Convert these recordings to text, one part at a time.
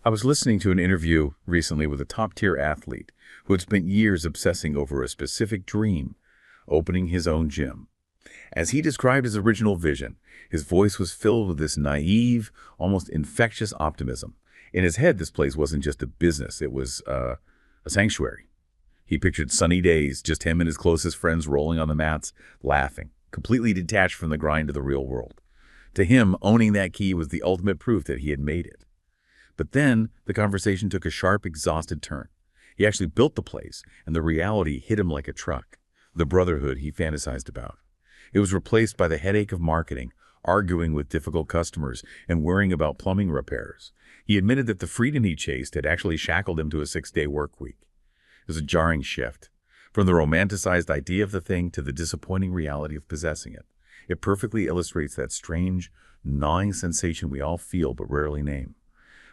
I was listening to an interview recently with a top-tier athlete who had spent years obsessing over a specific dream, opening his own gym. As he described his original vision, his voice was filled with this naive, almost infectious optimism. In his head, this place wasn't just a business, it was a sanctuary. He pictured sunny days, just him and his closest friends rolling on the mats, laughing, completely detached from the grind of the real world. To him, owning that key was the ultimate proof that he had made it. But then the conversation took a sharp, exhausted turn. He actually built the place, and the reality hit him like a truck. The brotherhood he fantasized about. It was replaced by the headache of marketing, arguing with difficult customers, and worrying about plumbing repairs. He admitted that the freedom he chased had actually shackled him to a 6-day work week. It was a jarring shift, from the romanticized idea of the thing to the disappointing reality of possessing it. It perfectly illustrates that strange, gnawing sensation we all feel but rarely name.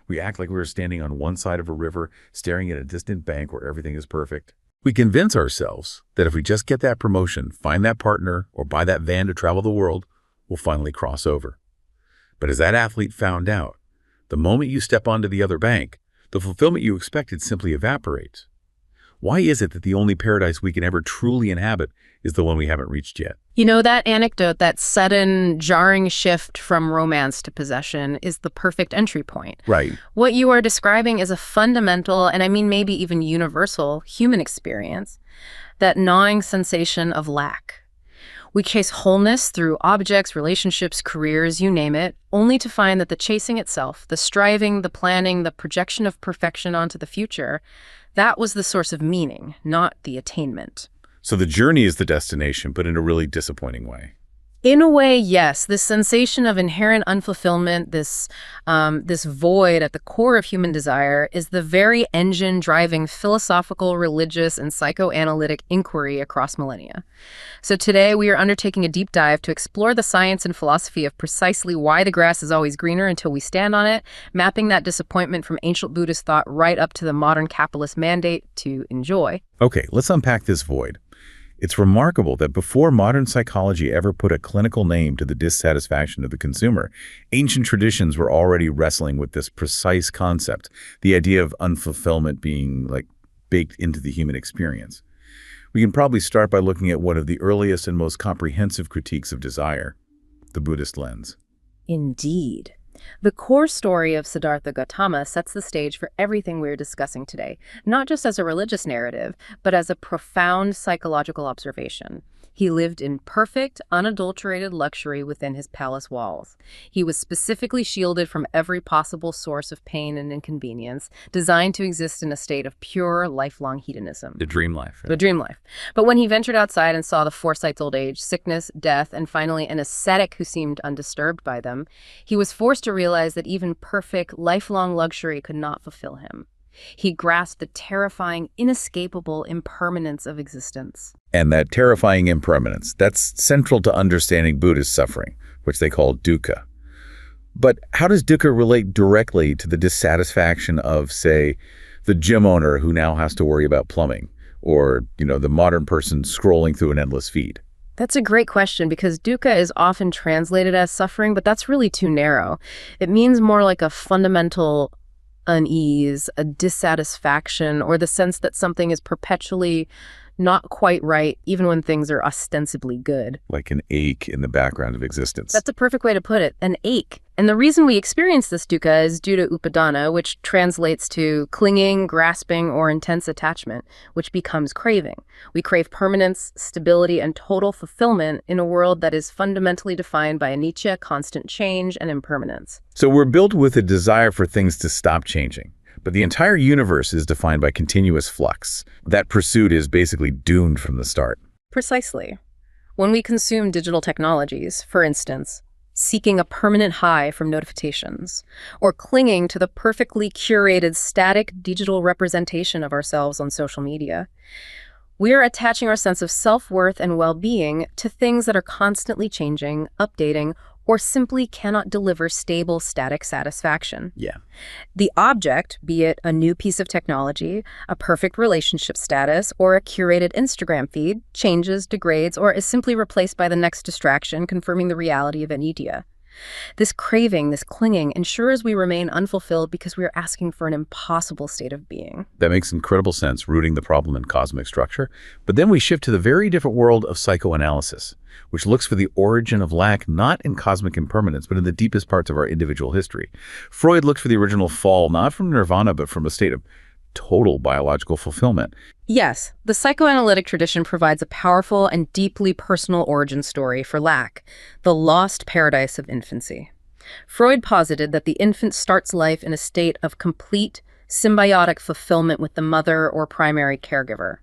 We act like we're standing on one side of a river, staring at a distant bank where everything is perfect. We convince ourselves that if we just get that promotion, find that partner, or buy that van to travel the world, we'll finally cross over. But as that athlete found out, the moment you step onto the other bank, the fulfillment you expected simply evaporates. Why is it that the only paradise we can ever truly inhabit is the one we haven't reached yet? You know, that anecdote, that sudden, jarring shift from romance to possession is the perfect entry point. Right. What you are describing is a fundamental, and I mean maybe even universal, human experience, that gnawing sensation of lack. We chase wholeness through objects, relationships, careers, you name it, only to find that the chasing itself, the striving, the planning, the projection of perfection onto the future, that was the source of meaning, not the attainment. So the journey is the destination, but in a really disappointing way. In a way, yes. This sensation of inherent unfulfillment, this void at the core of human desire, is the very engine driving philosophical, religious, and psychoanalytic inquiry across millennia. So today, we are undertaking a deep dive to explore the science and philosophy of precisely why the grass is always greener until we stand on it, mapping that disappointment from ancient Buddhist thought right up to the modern capitalist mandate to enjoy. Okay, let's unpack this void. It's remarkable that before modern psychology ever put a clinical name to the dissatisfaction of the consumer, ancient traditions were already wrestling with this precise concept, the idea of unfulfillment being baked into the human experience. We can probably start by looking at one of the earliest and most comprehensive critiques of desire, the Buddhist lens. Indeed. The core story of Siddhartha Gautama sets the stage for everything we're discussing today, not just as a religious narrative, but as a profound psychological observation. He lived in perfect, unadulterated luxury within his palace walls. He was specifically shielded from every possible source of pain and inconvenience, designed to exist in a state of pure, lifelong hedonism. The dream life. Right? The dream life. But when he ventured outside and saw the Forsyte's old age, sickness, death, and finally an ascetic who seemed undisturbed by them, he was forced to realize that even perfect, lifelong luxury could not fulfill him. He grasped the terrifying, inescapable impermanence of existence. And that terrifying impermanence, that's central to understanding Buddhist suffering, which they call dukkha. But how does dukkha relate directly to the dissatisfaction of, say, the gym owner who now has to worry about plumbing, or, the modern person scrolling through an endless feed? That's a great question, because dukkha is often translated as suffering, but that's really too narrow. It means more like a fundamental unease, a dissatisfaction, or the sense that something is perpetually not quite right, even when things are ostensibly good. Like an ache in the background of existence. That's a perfect way to put it, an ache. And the reason we experience this dukkha is due to Upadana, which translates to clinging, grasping, or intense attachment, which becomes craving. We crave permanence, stability, and total fulfillment in a world that is fundamentally defined by anicca, constant change, and impermanence. So we're built with a desire for things to stop changing. But the entire universe is defined by continuous flux. That pursuit is basically doomed from the start. Precisely. When we consume digital technologies, for instance, seeking a permanent high from notifications, or clinging to the perfectly curated static digital representation of ourselves on social media, we are attaching our sense of self-worth and well-being to things that are constantly changing, updating, or simply cannot deliver stable, static satisfaction. Yeah. The object, be it a new piece of technology, a perfect relationship status, or a curated Instagram feed, changes, degrades, or is simply replaced by the next distraction, confirming the reality of anicca. This craving, this clinging, ensures we remain unfulfilled because we are asking for an impossible state of being. That makes incredible sense, rooting the problem in cosmic structure. But then we shift to the very different world of psychoanalysis, which looks for the origin of lack not in cosmic impermanence, but in the deepest parts of our individual history. Freud looked for the original fall not from nirvana, but from a state of total biological fulfillment. Yes, the psychoanalytic tradition provides a powerful and deeply personal origin story for lack, the lost paradise of infancy. Freud posited that the infant starts life in a state of complete, symbiotic fulfillment with the mother or primary caregiver.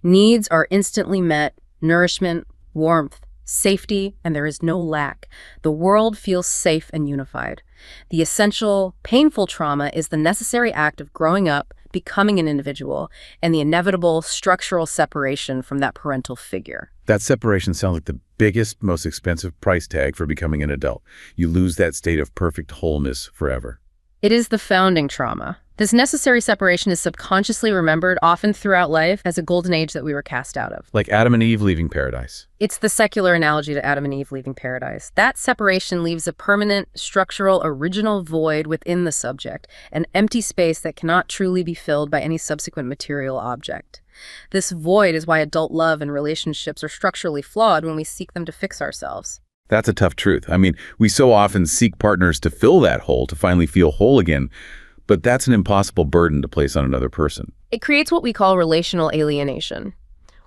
Needs are instantly met, nourishment, warmth, safety, and there is no lack. The world feels safe and unified. The essential, painful trauma is the necessary act of growing up, becoming an individual, and the inevitable structural separation from that parental figure. That separation sounds like the biggest, most expensive price tag for becoming an adult. You lose that state of perfect wholeness forever. It is the founding trauma. This necessary separation is subconsciously remembered, often throughout life, as a golden age that we were cast out of. Like Adam and Eve leaving paradise. It's the secular analogy to Adam and Eve leaving paradise. That separation leaves a permanent, structural, original void within the subject, an empty space that cannot truly be filled by any subsequent material object. This void is why adult love and relationships are structurally flawed when we seek them to fix ourselves. That's a tough truth. I mean, we so often seek partners to fill that hole, to finally feel whole again, but that's an impossible burden to place on another person. It creates what we call relational alienation.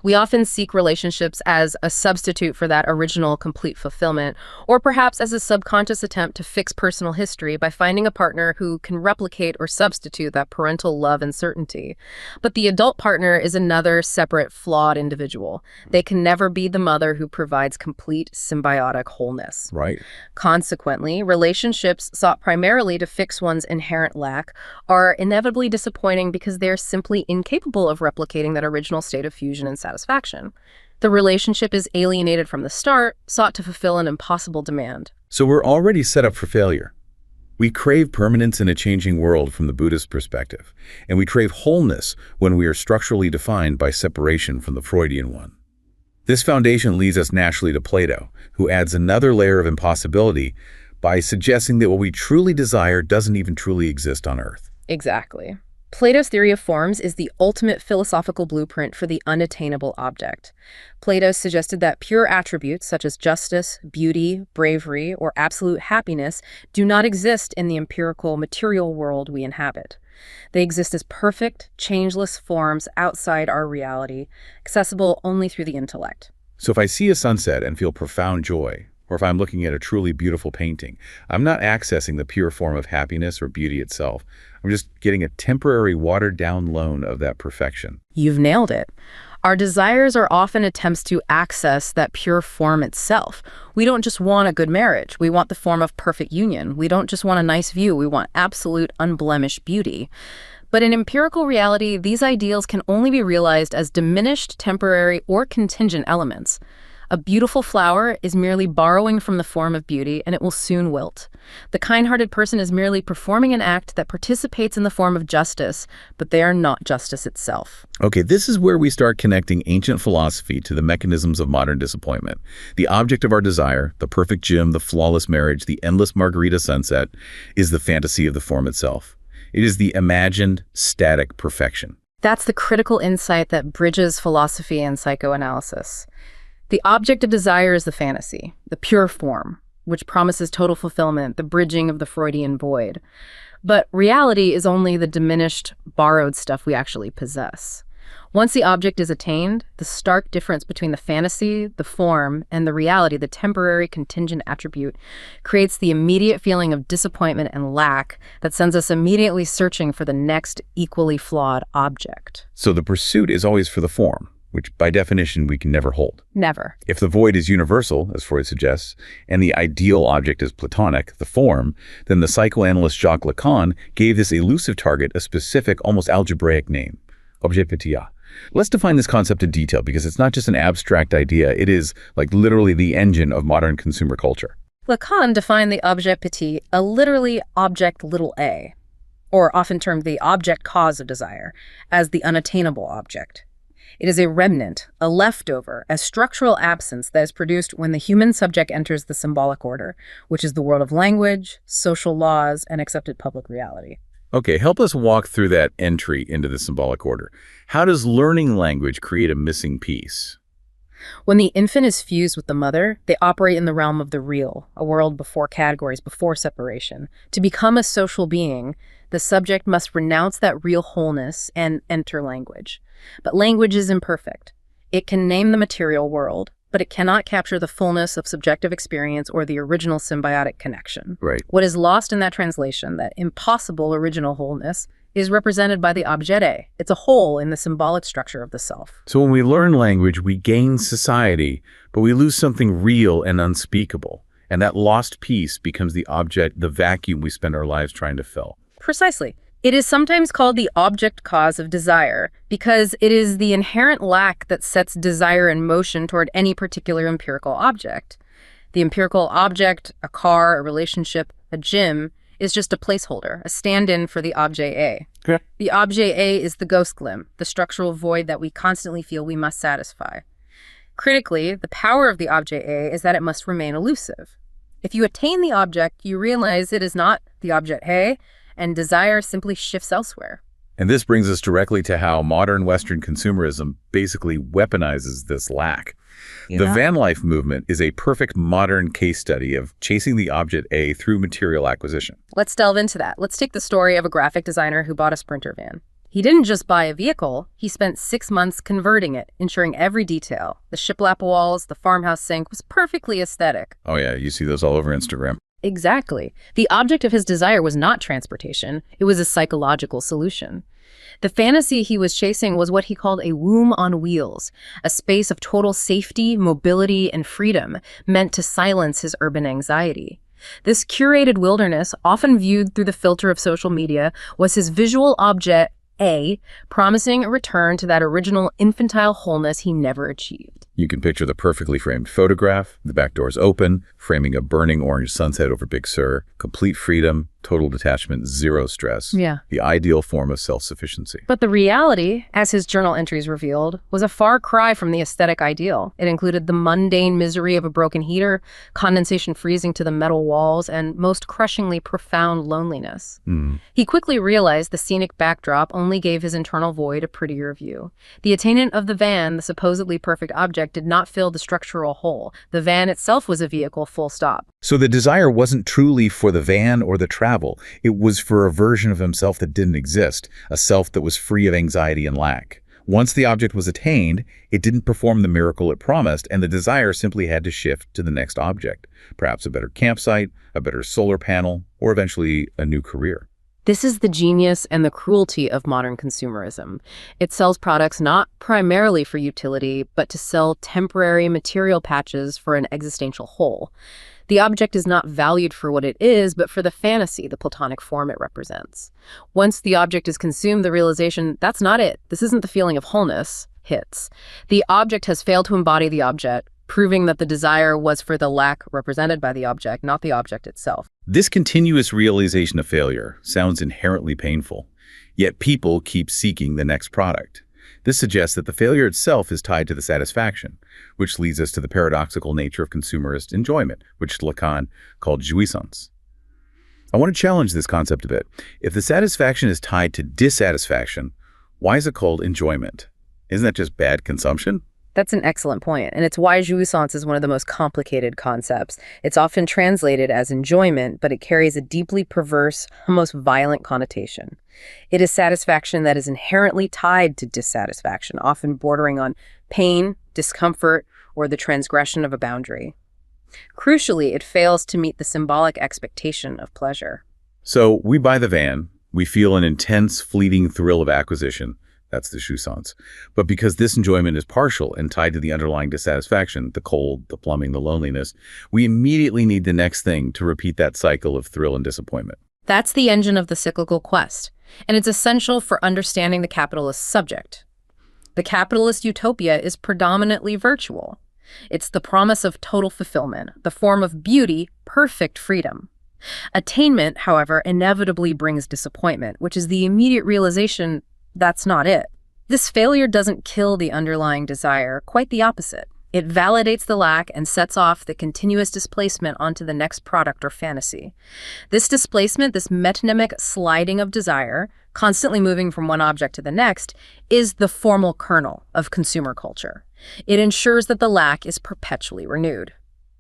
We often seek relationships as a substitute for that original complete fulfillment, or perhaps as a subconscious attempt to fix personal history by finding a partner who can replicate or substitute that parental love and certainty. But the adult partner is another separate, flawed individual. They can never be the mother who provides complete symbiotic wholeness. Right. Consequently, relationships sought primarily to fix one's inherent lack are inevitably disappointing because they're simply incapable of replicating that original state of fusion and satisfaction. The relationship is alienated from the start, sought to fulfill an impossible demand. So we're already set up for failure. We crave permanence in a changing world from the Buddhist perspective, and we crave wholeness when we are structurally defined by separation from the Freudian one. This foundation leads us naturally to Plato, who adds another layer of impossibility by suggesting that what we truly desire doesn't even truly exist on Earth. Exactly. Plato's theory of forms is the ultimate philosophical blueprint for the unattainable object. Plato suggested that pure attributes such as justice, beauty, bravery, or absolute happiness do not exist in the empirical material world we inhabit. They exist as perfect, changeless forms outside our reality, accessible only through the intellect. So if I see a sunset and feel profound joy, or if I'm looking at a truly beautiful painting, I'm not accessing the pure form of happiness or beauty itself. I'm just getting a temporary watered-down loan of that perfection. You've nailed it. Our desires are often attempts to access that pure form itself. We don't just want a good marriage. We want the form of perfect union. We don't just want a nice view. We want absolute, unblemished beauty. But in empirical reality, these ideals can only be realized as diminished, temporary, or contingent elements. A beautiful flower is merely borrowing from the form of beauty, and it will soon wilt. The kind-hearted person is merely performing an act that participates in the form of justice, but they are not justice itself. Okay, this is where we start connecting ancient philosophy to the mechanisms of modern disappointment. The object of our desire, the perfect gym, the flawless marriage, the endless margarita sunset, is the fantasy of the form itself. It is the imagined, static perfection. That's the critical insight that bridges philosophy and psychoanalysis. The object of desire is the fantasy, the pure form, which promises total fulfillment, the bridging of the Freudian void. But reality is only the diminished, borrowed stuff we actually possess. Once the object is attained, the stark difference between the fantasy, the form, and the reality, the temporary contingent attribute, creates the immediate feeling of disappointment and lack that sends us immediately searching for the next equally flawed object. So the pursuit is always for the form, which by definition we can never hold. Never. If the void is universal, as Freud suggests, and the ideal object is Platonic, the form, then the psychoanalyst Jacques Lacan gave this elusive target a specific, almost algebraic name, Objet Petit. Let's define this concept in detail because it's not just an abstract idea, it is like literally the engine of modern consumer culture. Lacan defined the Objet Petit, a literally object little a, or often termed the object cause of desire, as the unattainable object. It is a remnant, a leftover, a structural absence that is produced when the human subject enters the symbolic order, which is the world of language, social laws, and accepted public reality. Okay, help us walk through that entry into the symbolic order. How does learning language create a missing piece? When the infant is fused with the mother, they operate in the realm of the real, a world before categories, before separation. To become a social being, the subject must renounce that real wholeness and enter language. But language is imperfect. It can name the material world, but it cannot capture the fullness of subjective experience or the original symbiotic connection. Right. What is lost in that translation, that impossible original wholeness, is represented by the objet. It's a hole in the symbolic structure of the self. So when we learn language, we gain society, but we lose something real and unspeakable. And that lost piece becomes the object, the vacuum we spend our lives trying to fill. Precisely. It is sometimes called the object cause of desire because it is the inherent lack that sets desire in motion toward any particular empirical object. The empirical object, a car, a relationship, a gym, is just a placeholder, a stand-in for the objet A. Okay. The objet A is the ghost glim, the structural void that we constantly feel we must satisfy. Critically, the power of the objet A is that it must remain elusive. If you attain the object, you realize it is not the object A, and desire simply shifts elsewhere. And this brings us directly to how modern Western consumerism basically weaponizes this lack. The van life movement is a perfect modern case study of chasing the object A through material acquisition. Let's delve into that. Let's take the story of a graphic designer who bought a Sprinter van. He didn't just buy a vehicle, he spent 6 months converting it, ensuring every detail. The shiplap walls, the farmhouse sink was perfectly aesthetic. Oh yeah, you see those all over Instagram. Exactly. The object of his desire was not transportation, it was a psychological solution. The fantasy he was chasing was what he called a womb on wheels, a space of total safety, mobility, and freedom, meant to silence his urban anxiety. This curated wilderness, often viewed through the filter of social media, was his visual object A, promising a return to that original infantile wholeness he never achieved. You can picture the perfectly framed photograph, the back doors open, framing a burning orange sunset over Big Sur, complete freedom, total detachment, zero stress. Yeah. The ideal form of self-sufficiency. But the reality, as his journal entries revealed, was a far cry from the aesthetic ideal. It included the mundane misery of a broken heater, condensation freezing to the metal walls, and most crushingly profound loneliness. He quickly realized the scenic backdrop only gave his internal void a prettier view. The attainment of the van, the supposedly perfect object, did not fill the structural hole. The van itself was a vehicle, full stop. So the desire wasn't truly for the van or the travel. It was for a version of himself that didn't exist, a self that was free of anxiety and lack. Once the object was attained, it didn't perform the miracle it promised, and the desire simply had to shift to the next object, perhaps a better campsite, a better solar panel, or eventually a new career. This is the genius and the cruelty of modern consumerism. It sells products not primarily for utility, but to sell temporary material patches for an existential whole. The object is not valued for what it is, but for the fantasy, the Platonic form it represents. Once the object is consumed, the realization, that's not it. This isn't the feeling of wholeness, hits. The object has failed to embody the object, proving that the desire was for the lack represented by the object, not the object itself. This continuous realization of failure sounds inherently painful, yet people keep seeking the next product. This suggests that the failure itself is tied to the satisfaction, which leads us to the paradoxical nature of consumerist enjoyment, which Lacan called jouissance. I want to challenge this concept a bit. If the satisfaction is tied to dissatisfaction, why is it called enjoyment? Isn't that just bad consumption? That's an excellent point, and it's why jouissance is one of the most complicated concepts. It's often translated as enjoyment, but it carries a deeply perverse, almost violent connotation. It is satisfaction that is inherently tied to dissatisfaction, often bordering on pain, discomfort, or the transgression of a boundary. Crucially, it fails to meet the symbolic expectation of pleasure. So we buy the van, we feel an intense, fleeting thrill of acquisition. That's the jouissance. But because this enjoyment is partial and tied to the underlying dissatisfaction, the cold, the plumbing, the loneliness, we immediately need the next thing to repeat that cycle of thrill and disappointment. That's the engine of the cyclical quest, and it's essential for understanding the capitalist subject. The capitalist utopia is predominantly virtual. It's the promise of total fulfillment, the form of beauty, perfect freedom. Attainment, however, inevitably brings disappointment, which is the immediate realization that's not it. This failure doesn't kill the underlying desire, quite the opposite. It validates the lack and sets off the continuous displacement onto the next product or fantasy. This displacement, this metonymic sliding of desire, constantly moving from one object to the next, is the formal kernel of consumer culture. It ensures that the lack is perpetually renewed.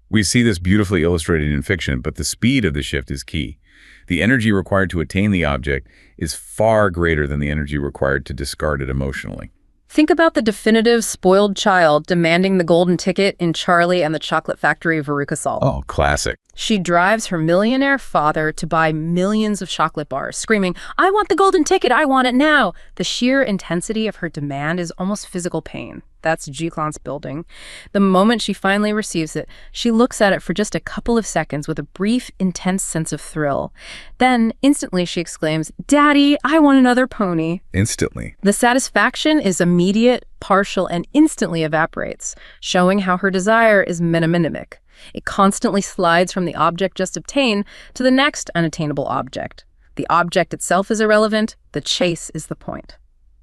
We see this beautifully illustrated in fiction, but the speed of the shift is key. The energy required to attain the object is far greater than the energy required to discard it emotionally. Think about the definitive spoiled child demanding the golden ticket in Charlie and the Chocolate Factory of Veruca Salt. Oh, classic. She drives her millionaire father to buy millions of chocolate bars, screaming, "I want the golden ticket, I want it now!" The sheer intensity of her demand is almost physical pain. That's jouissance building. The moment she finally receives it, she looks at it for just a couple of seconds with a brief, intense sense of thrill. Then, instantly, she exclaims, "Daddy, I want another pony." Instantly. The satisfaction is immediate, partial, and instantly evaporates, showing how her desire is metonymic. It constantly slides from the object just obtained to the next unattainable object. The object itself is irrelevant, the chase is the point.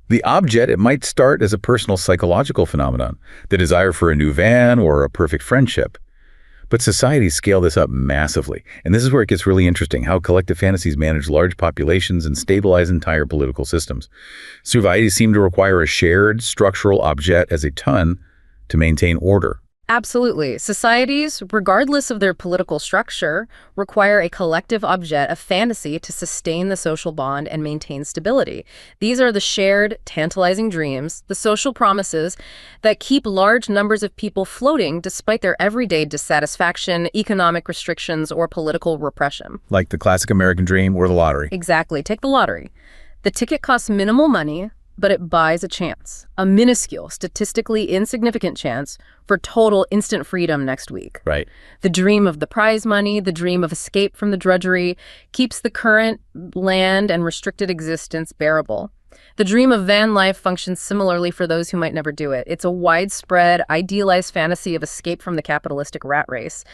The object, it might start as a personal psychological phenomenon, the desire for a new van or a perfect friendship. But societies scale this up massively, and this is where it gets really interesting, how collective fantasies manage large populations and stabilize entire political systems. Societies seem to require a shared, structural object as a ton to maintain order. Absolutely. Societies, regardless of their political structure, require a collective object of fantasy to sustain the social bond and maintain stability. These are the shared, tantalizing dreams, the social promises that keep large numbers of people floating despite their everyday dissatisfaction, economic restrictions, or political repression. Like the classic American dream or the lottery. Exactly. Take the lottery. The ticket costs minimal money, but it buys a chance, a minuscule, statistically insignificant chance for total instant freedom next week. Right. The dream of the prize money, the dream of escape from the drudgery, keeps the current bland and restricted existence bearable. The dream of van life functions similarly for those who might never do it. It's a widespread, idealized fantasy of escape from the capitalistic rat race.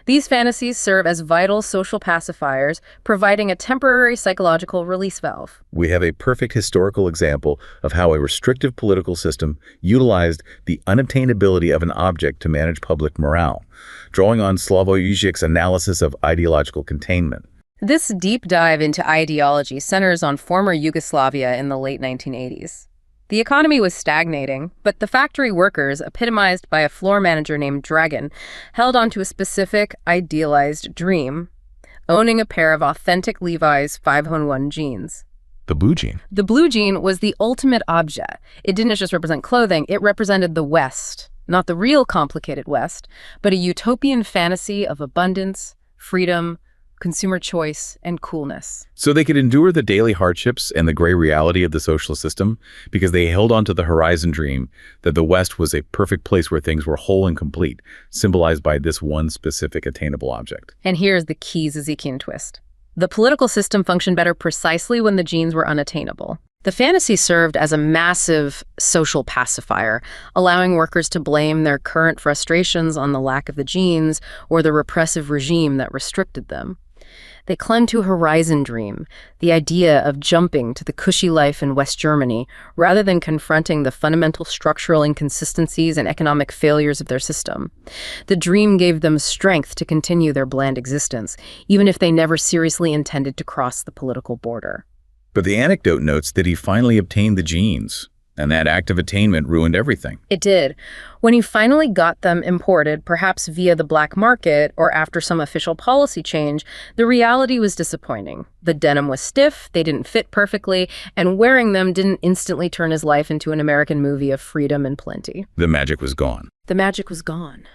These fantasies serve as vital social pacifiers, providing a temporary psychological release valve. We have a perfect historical example of how a restrictive political system utilized the unattainability of an object to manage public morale, drawing on Slavoj Žižek's analysis of ideological containment. This deep dive into ideology centers on former Yugoslavia in the late 1980s. The economy was stagnating, but the factory workers, epitomized by a floor manager named Dragan, held on to a specific, idealized dream, owning a pair of authentic Levi's 501 jeans. The blue jean. The blue jean was the ultimate object. It didn't just represent clothing, it represented the West. Not the real complicated West, but a utopian fantasy of abundance, freedom, consumer choice, and coolness. So they could endure the daily hardships and the gray reality of the socialist system because they held on to the horizon dream that the West was a perfect place where things were whole and complete, symbolized by this one specific attainable object. And here's the key Zizekian twist. The political system functioned better precisely when the genes were unattainable. The fantasy served as a massive social pacifier, allowing workers to blame their current frustrations on the lack of the genes or the repressive regime that restricted them. They clung to a horizon dream, the idea of jumping to the cushy life in West Germany, rather than confronting the fundamental structural inconsistencies and economic failures of their system. The dream gave them strength to continue their bland existence, even if they never seriously intended to cross the political border. But the anecdote notes that he finally obtained the genes, and that act of attainment ruined everything. It did. When he finally got them imported, perhaps via the black market or after some official policy change, the reality was disappointing. The denim was stiff, they didn't fit perfectly, and wearing them didn't instantly turn his life into an American movie of freedom and plenty. The magic was gone. The magic was gone.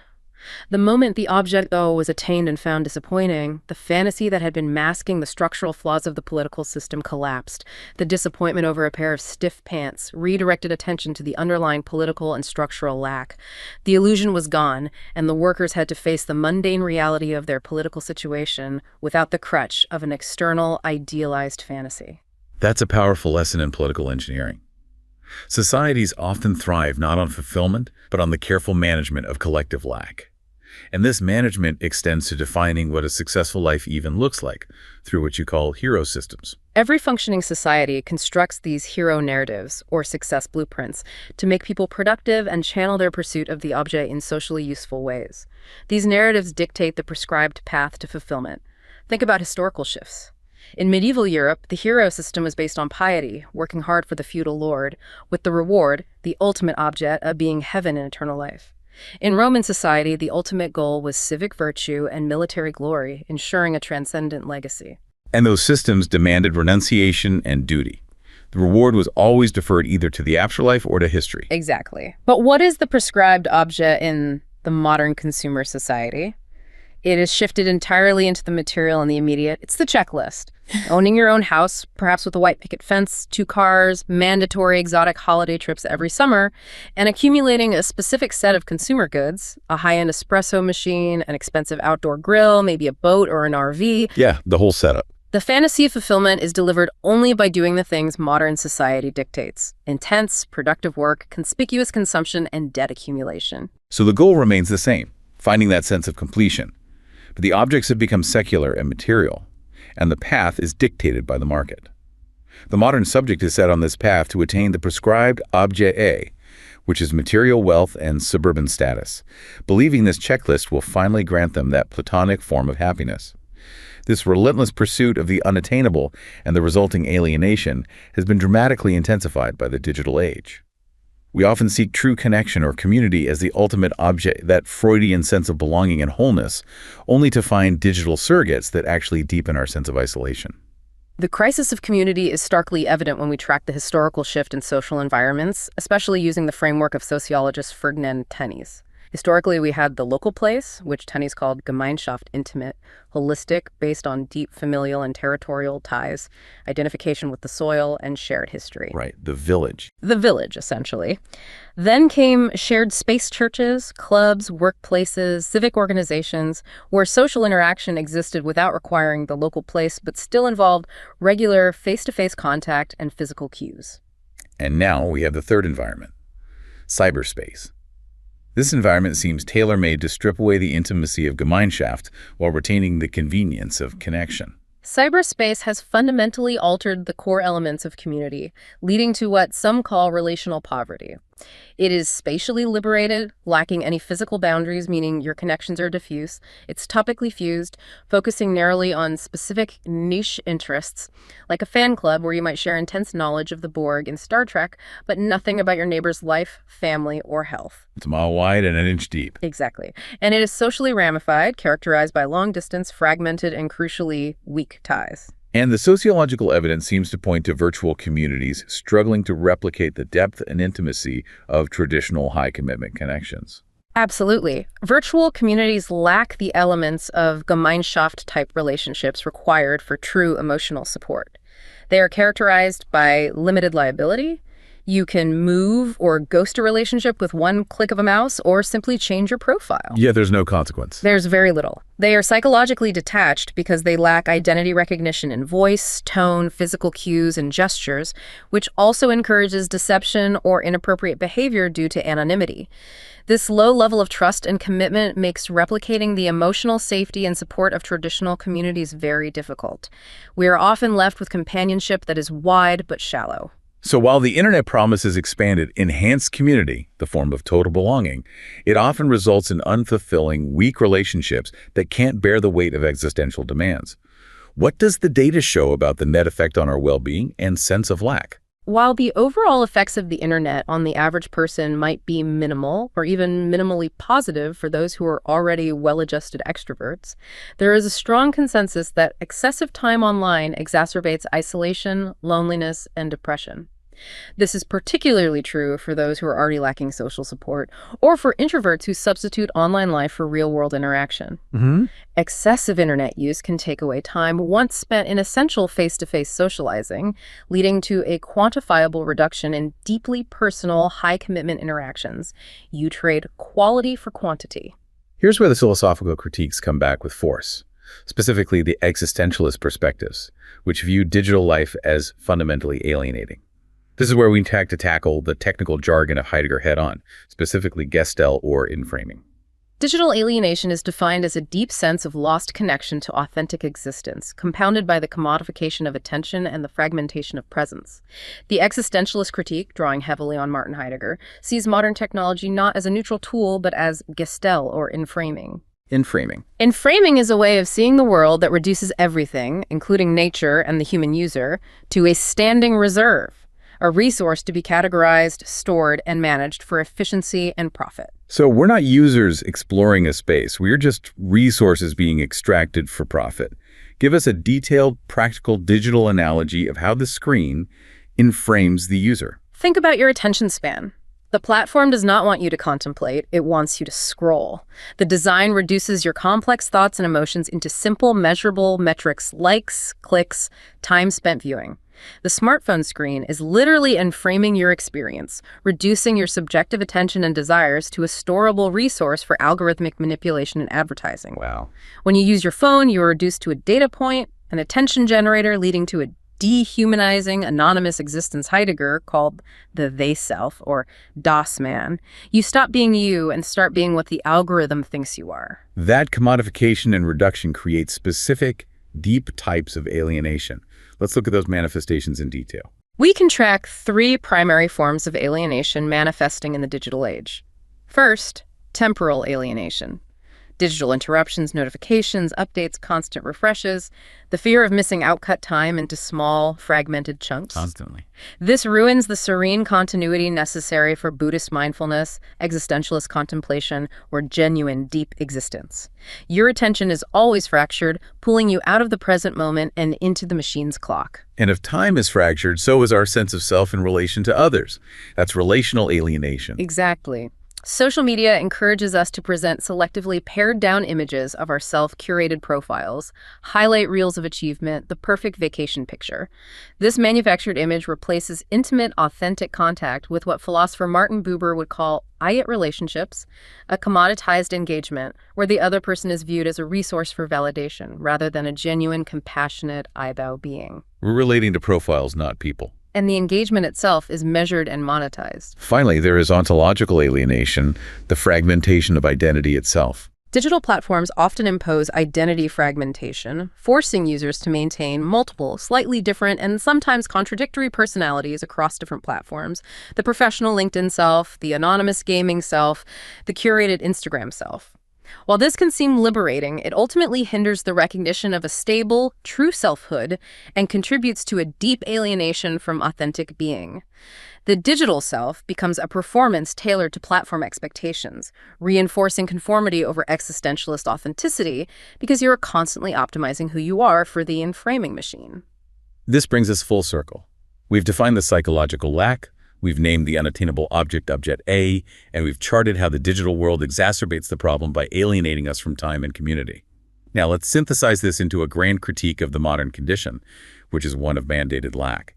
The moment the object, though, was attained and found disappointing, the fantasy that had been masking the structural flaws of the political system collapsed. The disappointment over a pair of stiff pants redirected attention to the underlying political and structural lack. The illusion was gone, and the workers had to face the mundane reality of their political situation without the crutch of an external, idealized fantasy. That's a powerful lesson in political engineering. Societies often thrive not on fulfillment, but on the careful management of collective lack. And this management extends to defining what a successful life even looks like, through what you call hero systems. Every functioning society constructs these hero narratives, or success blueprints, to make people productive and channel their pursuit of the objet in socially useful ways. These narratives dictate the prescribed path to fulfillment. Think about historical shifts. In medieval Europe, the hero system was based on piety, working hard for the feudal lord, with the reward, the ultimate object, of being heaven and eternal life. In Roman society, the ultimate goal was civic virtue and military glory, ensuring a transcendent legacy. And those systems demanded renunciation and duty. The reward was always deferred either to the afterlife or to history. Exactly. But what is the prescribed object in the modern consumer society? It is shifted entirely into the material and the immediate. It's the checklist. Owning your own house, perhaps with a white picket fence, 2 cars, mandatory exotic holiday trips every summer, and accumulating a specific set of consumer goods, a high-end espresso machine, an expensive outdoor grill, maybe a boat or an RV. Yeah, the whole setup. The fantasy of fulfillment is delivered only by doing the things modern society dictates: intense, productive work, conspicuous consumption, and debt accumulation. So the goal remains the same, finding that sense of completion. But the objects have become secular and material, and the path is dictated by the market. The modern subject is set on this path to attain the prescribed Objet A, which is material wealth and suburban status, believing this checklist will finally grant them that Platonic form of happiness. This relentless pursuit of the unattainable and the resulting alienation has been dramatically intensified by the digital age. We often seek true connection or community as the ultimate object, that Freudian sense of belonging and wholeness, only to find digital surrogates that actually deepen our sense of isolation. The crisis of community is starkly evident when we track the historical shift in social environments, especially using the framework of sociologist Ferdinand Tönnies. Historically, we had the local place, which Tönnies called Gemeinschaft, intimate, holistic, based on deep familial and territorial ties, identification with the soil, and shared history. Right, the village. The village, essentially. Then came shared space churches, clubs, workplaces, civic organizations, where social interaction existed without requiring the local place, but still involved regular face-to-face contact and physical cues. And now we have the third environment, cyberspace. This environment seems tailor-made to strip away the intimacy of Gemeinschaft while retaining the convenience of connection. Cyberspace has fundamentally altered the core elements of community, leading to what some call relational poverty. It is spatially liberated, lacking any physical boundaries, meaning your connections are diffuse. It's topically fused, focusing narrowly on specific niche interests, like a fan club where you might share intense knowledge of the Borg in Star Trek, but nothing about your neighbor's life, family, or health. It's a mile wide and an inch deep. Exactly. And it is socially ramified, characterized by long-distance, fragmented, and crucially weak ties. And the sociological evidence seems to point to virtual communities struggling to replicate the depth and intimacy of traditional high-commitment connections. Absolutely. Virtual communities lack the elements of Gemeinschaft-type relationships required for true emotional support. They are characterized by limited liability. You can move or ghost a relationship with one click of a mouse or simply change your profile. Yeah, there's no consequence. There's very little. They are psychologically detached because they lack identity recognition in voice, tone, physical cues, and gestures, which also encourages deception or inappropriate behavior due to anonymity. This low level of trust and commitment makes replicating the emotional safety and support of traditional communities very difficult. We are often left with companionship that is wide but shallow. So while the internet promises expanded, enhanced community, the form of total belonging, it often results in unfulfilling, weak relationships that can't bear the weight of existential demands. What does the data show about the net effect on our well-being and sense of lack? While the overall effects of the internet on the average person might be minimal or even minimally positive for those who are already well-adjusted extroverts, there is a strong consensus that excessive time online exacerbates isolation, loneliness, and depression. This is particularly true for those who are already lacking social support or for introverts who substitute online life for real-world interaction. Excessive internet use can take away time once spent in essential face-to-face socializing, leading to a quantifiable reduction in deeply personal, high-commitment interactions. You trade quality for quantity. Here's where the philosophical critiques come back with force, specifically the existentialist perspectives, which view digital life as fundamentally alienating. This is where we tackle the technical jargon of Heidegger head-on, specifically Gestell or inframing. Digital alienation is defined as a deep sense of lost connection to authentic existence, compounded by the commodification of attention and the fragmentation of presence. The existentialist critique, drawing heavily on Martin Heidegger, sees modern technology not as a neutral tool, but as Gestell, or inframing. Inframing. Inframing is a way of seeing the world that reduces everything, including nature and the human user, to a standing reserve, a resource to be categorized, stored, and managed for efficiency and profit. So we're not users exploring a space. We're just resources being extracted for profit. Give us a detailed, practical digital analogy of how the screen inframes the user. Think about your attention span. The platform does not want you to contemplate, it wants you to scroll. The design reduces your complex thoughts and emotions into simple, measurable metrics: likes, clicks, time spent viewing. The smartphone screen is literally inframing your experience, reducing your subjective attention and desires to a storable resource for algorithmic manipulation and advertising. Wow. When you use your phone, you are reduced to a data point, an attention generator, leading to a dehumanizing, anonymous existence Heidegger called the they-self, or Das Man. You stop being you and start being what the algorithm thinks you are. That commodification and reduction creates specific, deep types of alienation. Let's look at those manifestations in detail. We can track 3 primary forms of alienation manifesting in the digital age. First, temporal alienation. Digital interruptions, notifications, updates, constant refreshes. The fear of missing out cut time into small, fragmented chunks. Constantly. This ruins the serene continuity necessary for Buddhist mindfulness, existentialist contemplation, or genuine, deep existence. Your attention is always fractured, pulling you out of the present moment and into the machine's clock. And if time is fractured, so is our sense of self in relation to others. That's relational alienation. Exactly. Social media encourages us to present selectively pared-down images of our self-curated profiles, highlight reels of achievement, the perfect vacation picture. This manufactured image replaces intimate, authentic contact with what philosopher Martin Buber would call ayat relationships, a commoditized engagement where the other person is viewed as a resource for validation rather than a genuine, compassionate, I-thou being. We're relating to profiles, not people. And the engagement itself is measured and monetized. Finally, there is ontological alienation, the fragmentation of identity itself. Digital platforms often impose identity fragmentation, forcing users to maintain multiple, slightly different, and sometimes contradictory personalities across different platforms: the professional LinkedIn self, the anonymous gaming self, the curated Instagram self. While this can seem liberating, it ultimately hinders the recognition of a stable, true selfhood and contributes to a deep alienation from authentic being. The digital self becomes a performance tailored to platform expectations, reinforcing conformity over existentialist authenticity because you're constantly optimizing who you are for the inframing machine. This brings us full circle. We've defined the psychological lack, we've named the unattainable object A, and we've charted how the digital world exacerbates the problem by alienating us from time and community. Now let's synthesize this into a grand critique of the modern condition, which is one of mandated lack.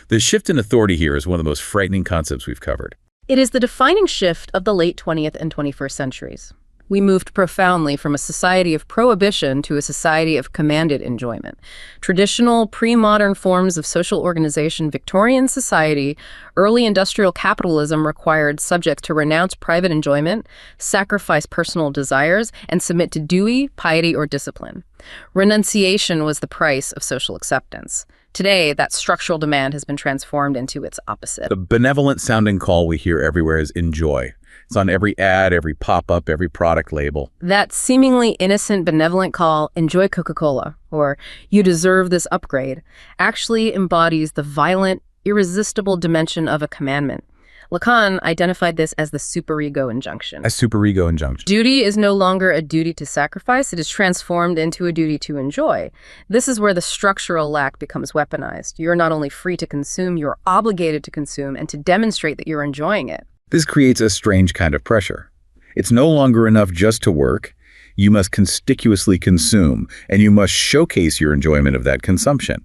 The shift in authority here is one of the most frightening concepts we've covered. It is the defining shift of the late 20th and 21st centuries. We moved profoundly from a society of prohibition to a society of commanded enjoyment. Traditional, pre-modern forms of social organization, Victorian society, early industrial capitalism required subjects to renounce private enjoyment, sacrifice personal desires, and submit to duty, piety, or discipline. Renunciation was the price of social acceptance. Today, that structural demand has been transformed into its opposite. The benevolent-sounding call we hear everywhere is enjoy. It's on every ad, every pop-up, every product label. That seemingly innocent, benevolent call, enjoy Coca-Cola, or you deserve this upgrade, actually embodies the violent, irresistible dimension of a commandment. Lacan identified this as the superego injunction. A superego injunction. Duty is no longer a duty to sacrifice, it is transformed into a duty to enjoy. This is where the structural lack becomes weaponized. You're not only free to consume, you're obligated to consume and to demonstrate that you're enjoying it. This creates a strange kind of pressure. It's no longer enough just to work. You must conspicuously consume, and you must showcase your enjoyment of that consumption.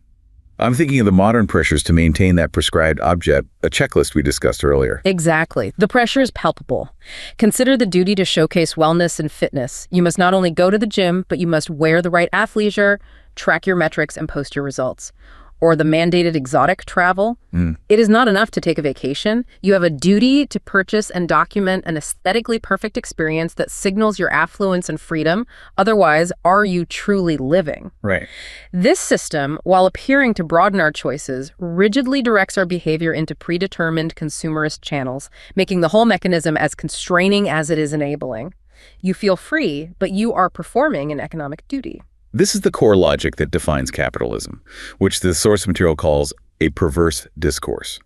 I'm thinking of the modern pressures to maintain that prescribed object, a checklist we discussed earlier. Exactly. The pressure is palpable. Consider the duty to showcase wellness and fitness. You must not only go to the gym, but you must wear the right athleisure, track your metrics, and post your results. or the mandated exotic travel. It is not enough to take a vacation. You have a duty to purchase and document an aesthetically perfect experience that signals your affluence and freedom. Otherwise, are you truly living? Right. This system, while appearing to broaden our choices, rigidly directs our behavior into predetermined consumerist channels, making the whole mechanism as constraining as it is enabling. You feel free, but you are performing an economic duty. This is the core logic that defines capitalism, which the source material calls a perverse discourse.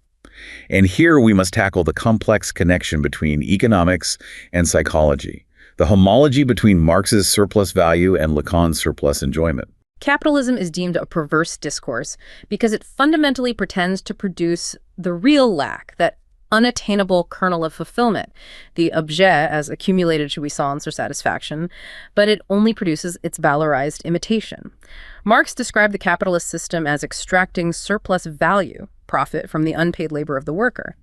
And here we must tackle the complex connection between economics and psychology, the homology between Marx's surplus value and Lacan's surplus enjoyment. Capitalism is deemed a perverse discourse because it fundamentally pretends to produce the real lack, that unattainable kernel of fulfillment, the objet as accumulated jouissance or satisfaction, but it only produces its valorized imitation. Marx described the capitalist system as extracting surplus value, profit, from the unpaid labor of the worker.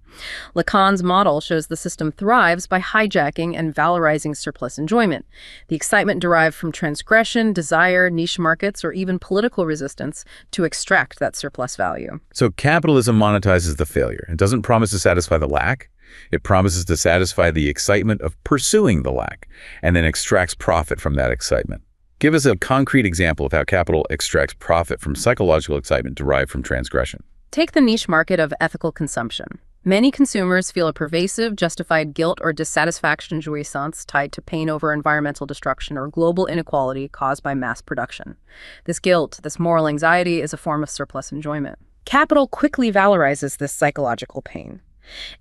Lacan's model shows the system thrives by hijacking and valorizing surplus enjoyment, the excitement derived from transgression, desire, niche markets, or even political resistance to extract that surplus value. So capitalism monetizes the failure. It doesn't promise to satisfy the lack. It promises to satisfy the excitement of pursuing the lack, and then extracts profit from that excitement. Give us a concrete example of how capital extracts profit from psychological excitement derived from transgression. Take the niche market of ethical consumption. Many consumers feel a pervasive, justified guilt or dissatisfaction jouissance tied to pain over environmental destruction or global inequality caused by mass production. This guilt, this moral anxiety, is a form of surplus enjoyment. Capital quickly valorizes this psychological pain.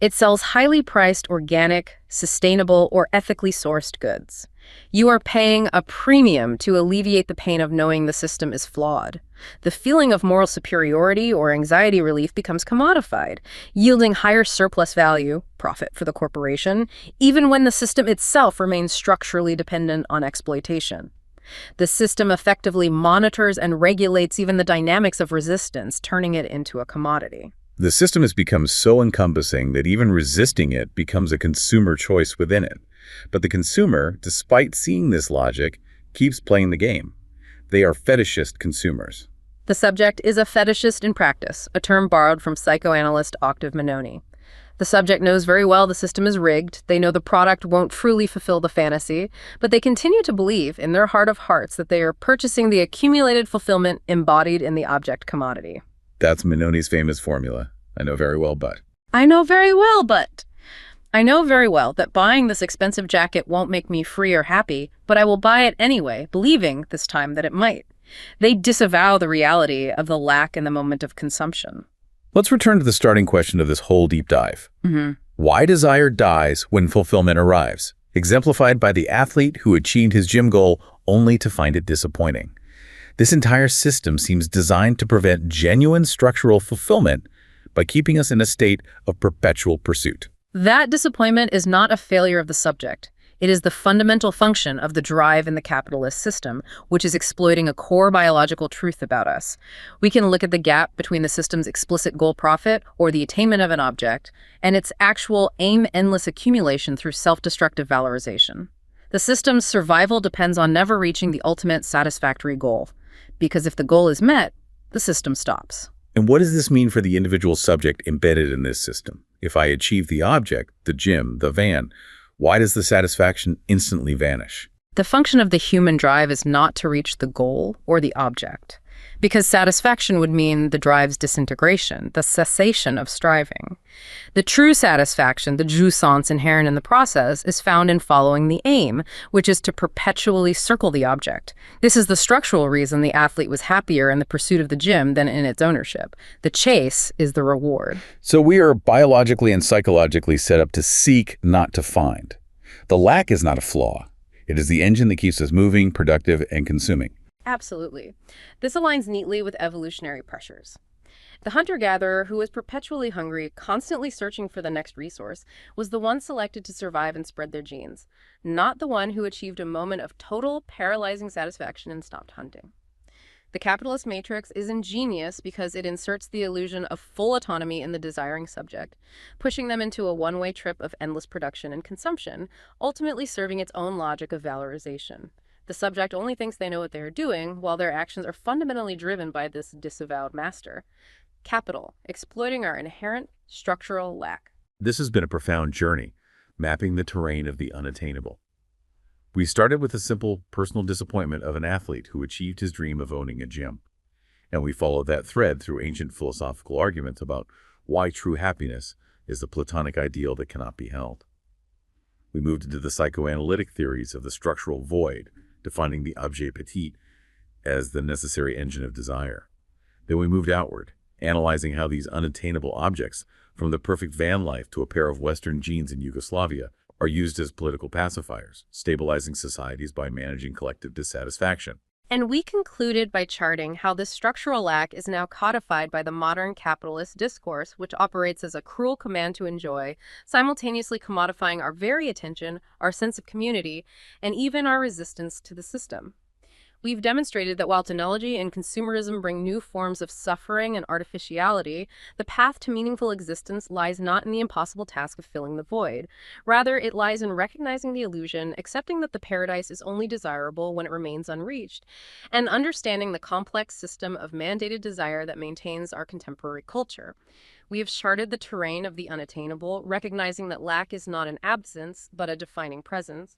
It sells highly priced, organic, sustainable, or ethically sourced goods. You are paying a premium to alleviate the pain of knowing the system is flawed. The feeling of moral superiority or anxiety relief becomes commodified, yielding higher surplus value, profit for the corporation, even when the system itself remains structurally dependent on exploitation. The system effectively monitors and regulates even the dynamics of resistance, turning it into a commodity. The system has become so encompassing that even resisting it becomes a consumer choice within it. But the consumer, despite seeing this logic, keeps playing the game. They are fetishist consumers. The subject is a fetishist in practice, a term borrowed from psychoanalyst Octave Menoni. The subject knows very well the system is rigged, they know the product won't truly fulfill the fantasy, but they continue to believe in their heart of hearts that they are purchasing the accumulated fulfillment embodied in the object commodity. That's Menoni's famous formula. I know very well, but. I know very well that buying this expensive jacket won't make me free or happy, but I will buy it anyway, believing this time that it might. They disavow the reality of the lack in the moment of consumption. Let's return to the starting question of this whole deep dive. Why desire dies when fulfillment arrives, exemplified by the athlete who achieved his gym goal only to find it disappointing. This entire system seems designed to prevent genuine structural fulfillment by keeping us in a state of perpetual pursuit. That disappointment is not a failure of the subject. It is the fundamental function of the drive in the capitalist system, which is exploiting a core biological truth about us. We can look at the gap between the system's explicit goal profit, or the attainment of an object, and its actual aim-endless accumulation through self-destructive valorization. The system's survival depends on never reaching the ultimate satisfactory goal, because if the goal is met, the system stops. And what does this mean for the individual subject embedded in this system? If I achieve the object, the gym, the van, why does the satisfaction instantly vanish? The function of the human drive is not to reach the goal or the object, because satisfaction would mean the drive's disintegration, the cessation of striving. The true satisfaction, the jouissance inherent in the process, is found in following the aim, which is to perpetually circle the object. This is the structural reason the athlete was happier in the pursuit of the gym than in its ownership. The chase is the reward. So we are biologically and psychologically set up to seek, not to find. The lack is not a flaw. It is the engine that keeps us moving, productive, and consuming. Absolutely. This aligns neatly with evolutionary pressures. The hunter-gatherer, who was perpetually hungry, constantly searching for the next resource, was the one selected to survive and spread their genes, not the one who achieved a moment of total, paralyzing satisfaction and stopped hunting. The capitalist matrix is ingenious because it inserts the illusion of full autonomy in the desiring subject, pushing them into a one-way trip of endless production and consumption, ultimately serving its own logic of valorization. The subject only thinks they know what they are doing, while their actions are fundamentally driven by this disavowed master. Capital, exploiting our inherent structural lack. This has been a profound journey, mapping the terrain of the unattainable. We started with a simple personal disappointment of an athlete who achieved his dream of owning a gym. And we followed that thread through ancient philosophical arguments about why true happiness is the Platonic ideal that cannot be held. We moved into the psychoanalytic theories of the structural void, defining the Objet Petit as the necessary engine of desire. Then we moved outward, analyzing how these unattainable objects, from the perfect van life to a pair of Western jeans in Yugoslavia, are used as political pacifiers, stabilizing societies by managing collective dissatisfaction. And we concluded by charting how this structural lack is now codified by the modern capitalist discourse, which operates as a cruel command to enjoy, simultaneously commodifying our very attention, our sense of community, and even our resistance to the system. We've demonstrated that while technology and consumerism bring new forms of suffering and artificiality, the path to meaningful existence lies not in the impossible task of filling the void. Rather, it lies in recognizing the illusion, accepting that the paradise is only desirable when it remains unreached, and understanding the complex system of mandated desire that maintains our contemporary culture. We have charted the terrain of the unattainable, recognizing that lack is not an absence, but a defining presence.